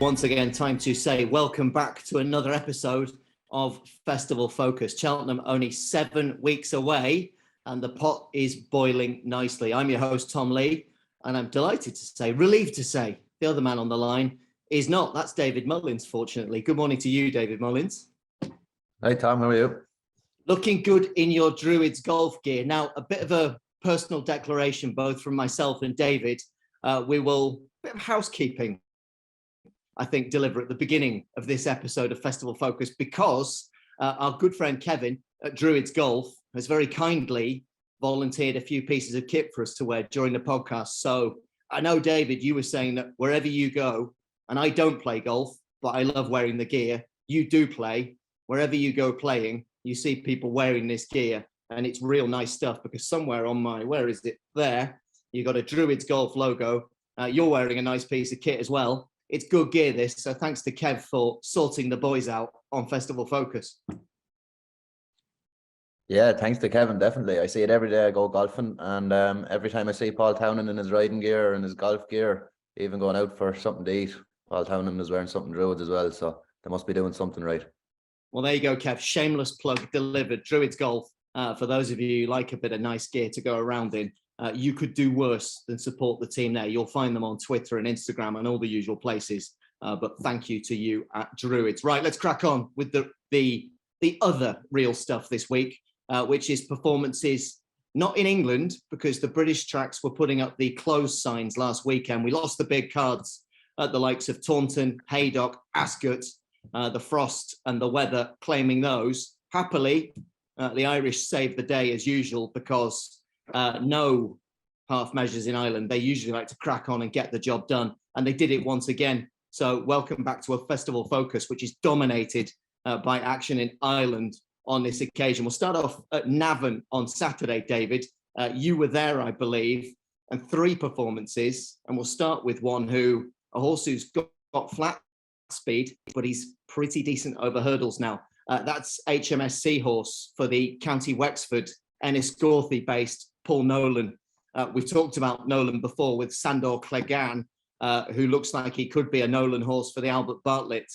Once again, time to say welcome back to another episode of Festival Focus. Cheltenham only 7 weeks away and the pot is boiling nicely. I'm your host, Tom Lee, and I'm delighted to say, relieved to say, the other man on the line is not. That's David Mullins, fortunately. Good morning to you, David Mullins. Hey, Tom, how are you? Looking good in your Druids golf gear. Now, a bit of a personal declaration, both from myself and David. We will, a bit of housekeeping, I think, deliver at the beginning of this episode of Festival Focus, because our good friend Kevin at Druids Golf has very kindly volunteered a few pieces of kit for us to wear during the podcast. So I know, David, you were saying that wherever you go, and I don't play golf, but I love wearing the gear. You do play. Wherever you go playing, you see people wearing this gear, and it's real nice stuff, because somewhere on my, where is it? There, you got a Druids Golf logo. You're wearing a nice piece of kit as well. It's good gear, this. So thanks to Kev for sorting the boys out on Festival Focus. Yeah, thanks to Kevin, definitely. I see it every day I go golfing, and every time I see Paul Townend in his riding gear and his golf gear, even going out for something to eat, Paul Townend is wearing something Druids as well, so they must be doing something right. Well, there you go, Kev. Shameless plug delivered. Druids Golf, for those of you who like a bit of nice gear to go around in, you could do worse than support the team there. You'll find them on Twitter and Instagram and all the usual places. But thank you to you at Druids. Right, let's crack on with the other real stuff this week, which is performances not in England, because the British tracks were putting up the closed signs last weekend. We lost the big cards at the likes of Taunton, Haydock, Ascot, the frost and the weather claiming those. Happily, the Irish saved the day as usual, because no half measures in Ireland. They usually like to crack on and get the job done, and they did it once again. So welcome back to a Festival Focus, which is dominated by action in Ireland on this occasion. We'll start off at Navan on Saturday, David. You were there, I believe, and 3 performances. And we'll start with one a horse who's got flat speed, but he's pretty decent over hurdles now. That's HMS Seahorse for the County Wexford, Enniscorthy based Paul Nolan. We've talked about Nolan before with Sandor Clegane, who looks like he could be a Nolan horse for the Albert Bartlett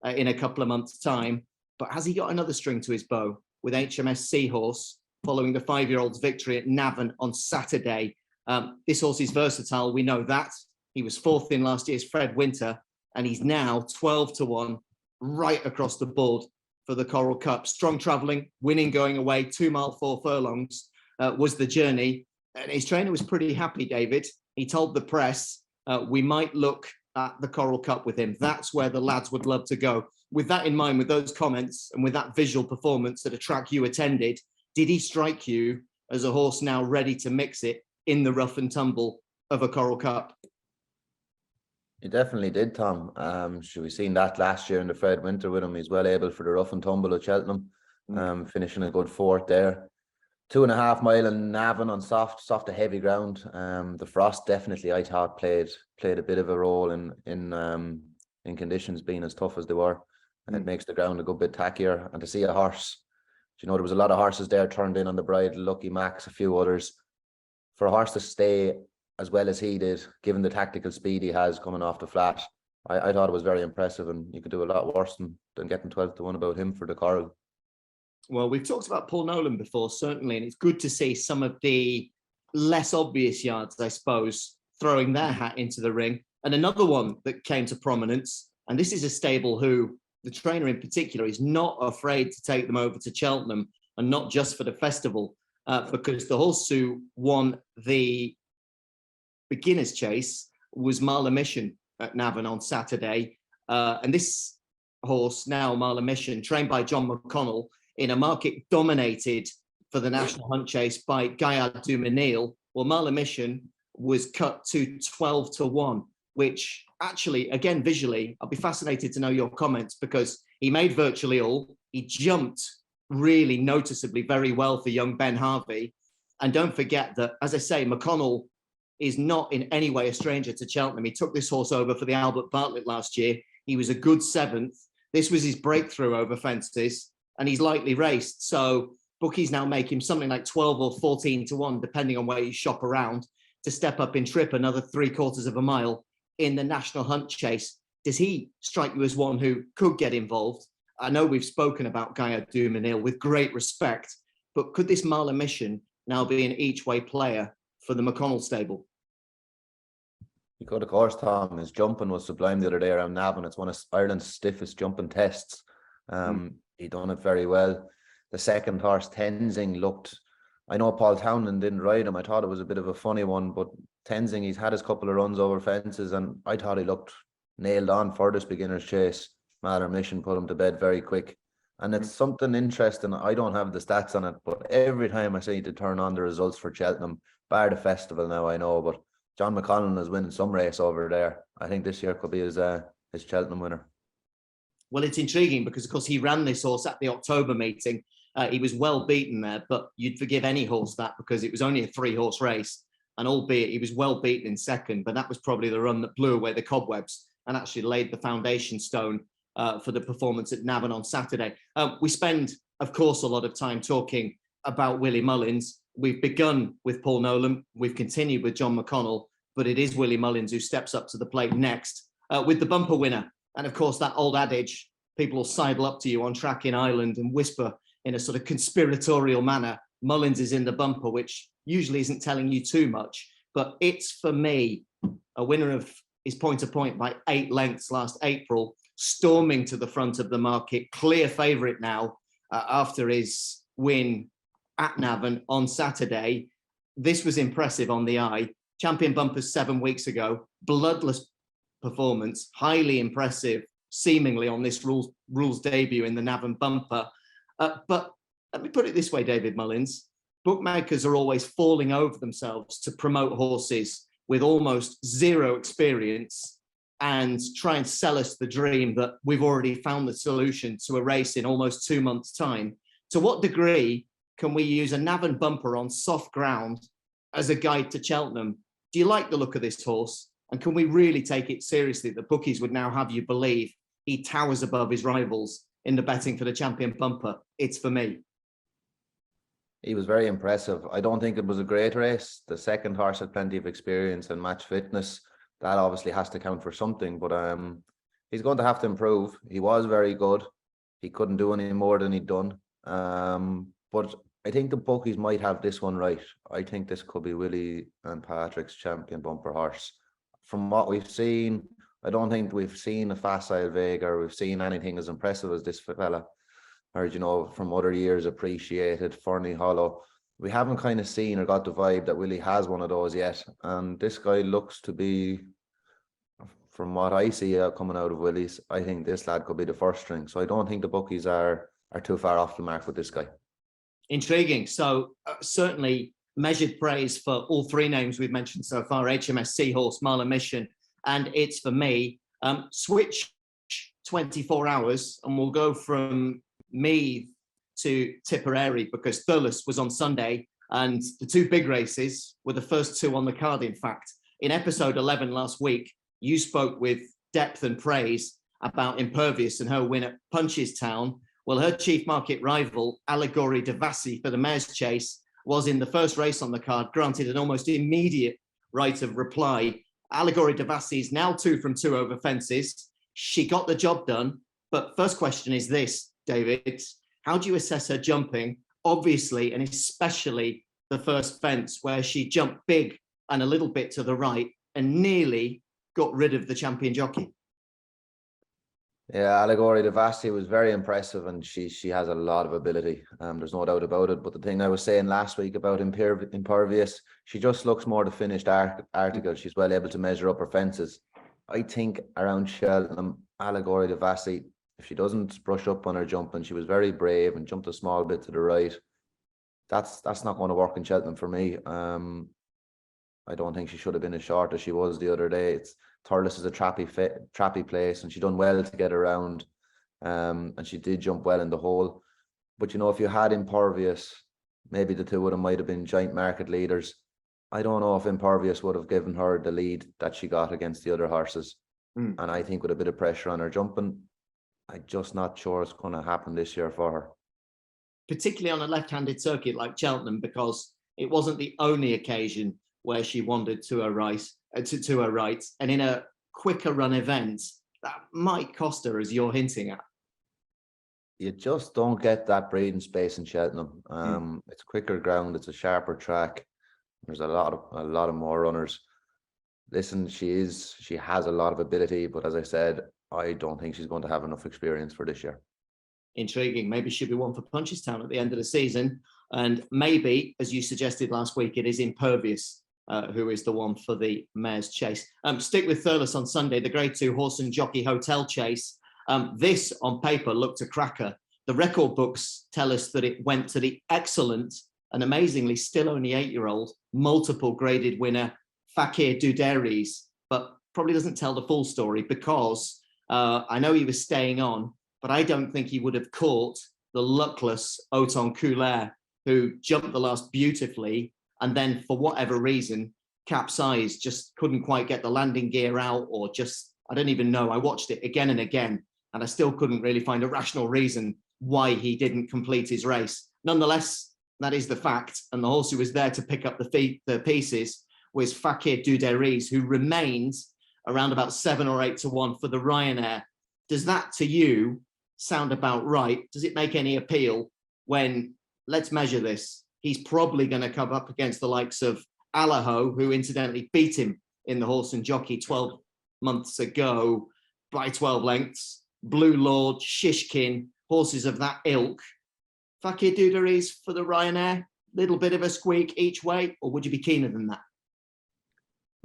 in a couple of months' time. But has he got another string to his bow with HMS Seahorse following the 5-year-old's victory at Navan on Saturday? This horse is versatile. We know that. He was 4th in last year's Fred Winter, and he's now 12-1 right across the board for the Coral Cup. Strong travelling, winning going away, 2 mile 4 furlongs was the journey. And his trainer was pretty happy, David. He told the press, we might look at the Coral Cup with him. That's where the lads would love to go. With that in mind, with those comments and with that visual performance at a track you attended, did he strike you as a horse now ready to mix it in the rough and tumble of a Coral Cup? He definitely did, Tom. We've seen that last year in the Fred Winter with him. He's well able for the rough and tumble at Cheltenham, finishing a good 4th there. 2.5 mile in Navan on soft to heavy ground. The frost definitely, I thought, played a bit of a role in conditions being as tough as they were. And it makes the ground a good bit tackier. And to see a horse, there was a lot of horses there turned in on the Bridle, Lucky Max, a few others. For a horse to stay as well as he did, given the tactical speed he has coming off the flat, I thought it was very impressive, and you could do a lot worse than getting 12-1 about him for the Curragh. Well, we've talked about Paul Nolan before, certainly, and it's good to see some of the less obvious yards, I suppose, throwing their hat into the ring. And another one that came to prominence, and this is a stable who, the trainer in particular, is not afraid to take them over to Cheltenham, and not just for the festival, because the horse who won the beginner's chase was Marla Mission at Navan on Saturday. And this horse, now Marla Mission, trained by John McConnell in a market dominated for the National Hunt Chase by Gaillard du Mesnil. Well, Marla Mission was cut to 12-1, which actually, again, visually, I'll be fascinated to know your comments, because he made virtually all. He jumped really noticeably very well for young Ben Harvey. And don't forget that, as I say, McConnell is not in any way a stranger to Cheltenham. He took this horse over for the Albert Bartlett last year. He was a good 7th. This was his breakthrough over fences, and he's lightly raced. So bookies now make him something like 12 or 14-1, depending on where you shop around, to step up in trip another 3/4 of a mile in the National Hunt Chase. Does he strike you as one who could get involved? I know we've spoken about Gaia Dumanil with great respect, but could this Marla Mission now be an each-way player for the McConnell stable? He could, of course, Tom. His jumping was sublime the other day around Navan. It's one of Ireland's stiffest jumping tests. He done it very well. The second horse, Tenzing, looked... I know Paul Townend didn't ride him. I thought it was a bit of a funny one, but Tenzing, he's had his couple of runs over fences, and I thought he looked nailed on for this beginner's chase. Marla Mission put him to bed very quick. And it's something interesting. I don't have the stats on it, but every time I see to turn on the results for Cheltenham, bar the festival now, I know, but John McConnell is winning some race over there. I think this year could be his Cheltenham winner. Well, it's intriguing because, of course, he ran this horse at the October meeting. He was well beaten there, but you'd forgive any horse that because it was only a 3-horse race. And albeit he was well beaten in second, but that was probably the run that blew away the cobwebs and actually laid the foundation stone for the performance at Navan on Saturday. We spend, of course, a lot of time talking about Willie Mullins. We've begun with Paul Nolan. We've continued with John McConnell, but it is Willie Mullins who steps up to the plate next with the bumper winner. And of course, that old adage, people will sidle up to you on track in Ireland and whisper in a sort of conspiratorial manner, Mullins is in the bumper, which usually isn't telling you too much. But it's, for me, a winner of his point-to-point by 8 lengths last April, storming to the front of the market, clear favourite now after his win at Navan on Saturday. This was impressive on the eye. Champion bumpers 7 weeks ago, bloodless performance, highly impressive, seemingly on this rules debut in the Navan bumper. But let me put it this way, David Mullins. Bookmakers are always falling over themselves to promote horses with almost zero experience and try and sell us the dream that we've already found the solution to a race in almost 2 months' time. To what degree can we use a Navan bumper on soft ground as a guide to Cheltenham? Do you like the look of this horse? And can we really take it seriously that bookies would now have you believe he towers above his rivals in the betting for the champion bumper? It's for me. He was very impressive. I don't think it was a great race. The second horse had plenty of experience and match fitness. That obviously has to count for something, but he's going to have to improve. He was very good. He couldn't do any more than he'd done. But I think the bookies might have this one right. I think this could be Willie and Patrick's champion bumper horse. From what we've seen, I don't think we've seen a facile Vega or we've seen anything as impressive as this fella. Or, you know, from other years, appreciated, Fernie Hollow. We haven't kind of seen or got the vibe that Willie has one of those yet. And this guy looks to be, from what I see coming out of Willie's, I think this lad could be the first string. So I don't think the bookies are too far off the mark with this guy. Intriguing. So certainly measured praise for all 3 names we've mentioned so far, HMS Seahorse, Marla Mission, and it's for me. Switch 24 hours and we'll go from me to Tipperary because Thurles was on Sunday and the 2 big races were the first 2 on the card. In fact, in episode 11 last week, you spoke with depth and praise about Impervious and her win at Punchestown. Well, her chief market rival, Allegory De Vassy for the Mare's Chase, was in the first race on the card, granted an almost immediate right of reply. Allegory De Vassy is now 2 from 2 over fences. She got the job done. But first question is this, David, how do you assess her jumping? Obviously, and especially the first fence where she jumped big and a little bit to the right and nearly got rid of the champion jockey. Yeah, Allegory De Vassy was very impressive and she has a lot of ability. There's no doubt about it. But the thing I was saying last week about Impervious, she just looks more the finished article. She's well able to measure up her fences. I think around Cheltenham, Allegory De Vassy, if she doesn't brush up on her jumping, she was very brave and jumped a small bit to the right. That's not going to work in Cheltenham for me. I don't think she should have been as short as she was the other day. Thurles is a trappy place, and she done well to get around. And she did jump well in the hole. But you know, if you had Impervious, maybe the 2 of them might have been giant market leaders. I don't know if Impervious would have given her the lead that she got against the other horses. And I think with a bit of pressure on her jumping, I'm just not sure it's going to happen this year for her. Particularly on a left-handed circuit like Cheltenham, because it wasn't the only occasion where she wandered to her right. And in a quicker run event, that might cost her, as you're hinting at. You just don't get that breathing space in Cheltenham. It's quicker ground, it's a sharper track. There's a lot of more runners. Listen, she has a lot of ability, but as I said, I don't think she's going to have enough experience for this year. Intriguing. Maybe she'll be one for Punchestown at the end of the season. And maybe, as you suggested last week, it is Impervious who is the one for the Mayor's Chase. Stick with Thurles on Sunday, the Grade 2 Horse and Jockey Hotel Chase. This, on paper, looked a cracker. The record books tell us that it went to the excellent and amazingly still only 8-year-old, multiple graded winner, Fakir D'oudairies, but probably doesn't tell the full story because I know he was staying on, but I don't think he would have caught the luckless Auton Coulaire, who jumped the last beautifully and then, for whatever reason, capsized, just couldn't quite get the landing gear out, or just, I don't even know. I watched it again and again, and I still couldn't really find a rational reason why he didn't complete his race. Nonetheless, that is the fact, and the horse who was there to pick up the pieces was Fakir D'oudairies, who remains around about 7 or 8 to 1 for the Ryanair. Does that, to you, sound about right? Does it make any appeal when, let's measure this, he's probably going to come up against the likes of Allaho, who incidentally beat him in the Horse and Jockey 12 months ago by 12 lengths, Blue Lord, Shishkin, horses of that ilk. Fakir D'oudairies for the Ryanair, little bit of a squeak each way, or would you be keener than that?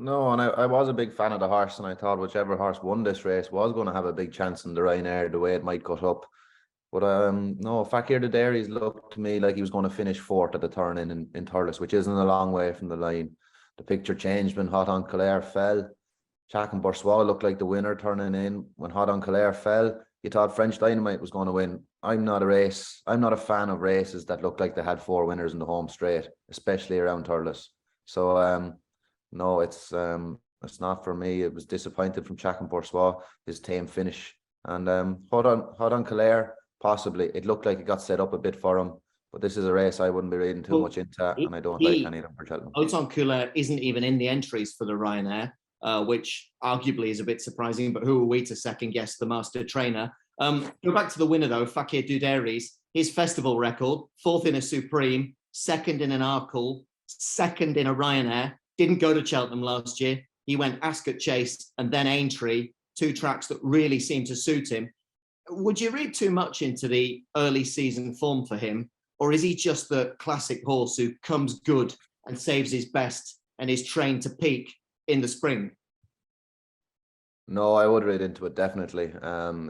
No, and I was a big fan of the horse, and I thought whichever horse won this race was going to have a big chance in the Ryanair, the way it might cut up. But no, Fakir D'oudairies looked to me like he was going to finish 4th at the turn in Thurles, which isn't a long way from the line. The picture changed when Auton Coulaire fell. Chacun Pour Soi looked like the winner turning in. When Auton Coulaire fell, you thought French Dynamite was going to win. I'm not a fan of races that look like they had 4 winners in the home straight, especially around Thurles. So no, it's not for me. It was disappointed from Chacun Pour Soi, his tame finish. And Auton Coulaire, possibly. It looked like it got set up a bit for him. But this is a race I wouldn't be reading too much into, and I don't like any of them for Cheltenham. Auton Coulaire isn't even in the entries for the Ryanair, which arguably is a bit surprising, but who are we to second guess the master trainer? Go back to the winner though, Fakir D'oudairies. His festival record, 4th in a Supreme, 2nd in an Arkle, 2nd in a Ryanair, didn't go to Cheltenham last year. He went Ascot Chase and then Aintree, 2 tracks that really seem to suit him. Would you read too much into the early season form for him? Or is he just the classic horse who comes good and saves his best and is trained to peak in the spring? No, I would read into it, definitely.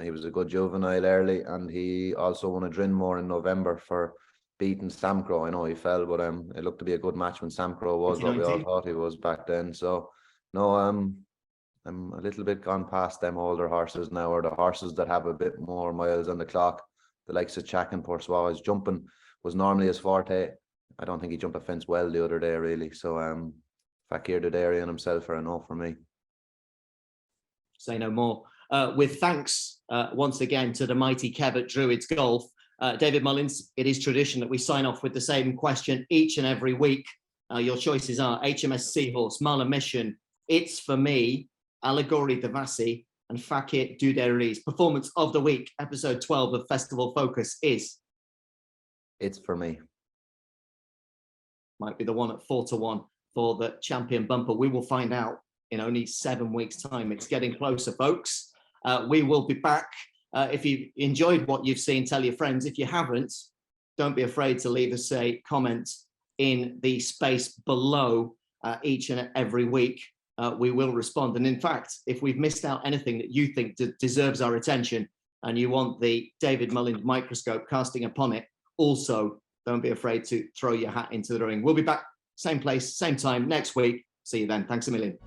He was a good juvenile early, and he also won a Drinmore in November for beating Samcro. I know he fell, but it looked to be a good match when Samcro was what we all thought he was back then. So, no, I'm a little bit gone past them older horses now, or the horses that have a bit more miles on the clock. The likes of Chacun Pour Soi. His jumping was normally his forte. I don't think he jumped a fence well the other day, really. So, Fakir D'oudairies and himself are a no for me. Say no more. With thanks once again to the mighty Kev at Druids Golf. David Mullins, it is tradition that we sign off with the same question each and every week. Your choices are HMS Seahorse, Marla Mission, It's For Me, Allegory De Vassy, and Fakir D'oudairies. Performance of the week, episode 12 of Festival Focus is? It's For Me. Might be the one at 4 to 1 for the champion bumper. We will find out in only 7 weeks' time. It's getting closer, folks. We will be back. If you enjoyed what you've seen, tell your friends. If you haven't, don't be afraid to leave us a comment in the space below each and every week. We will respond. And in fact, if we've missed out anything that you think deserves our attention and you want the David Mullins microscope casting upon it, also don't be afraid to throw your hat into the ring. We'll be back, same place, same time next week. See you then. Thanks a million.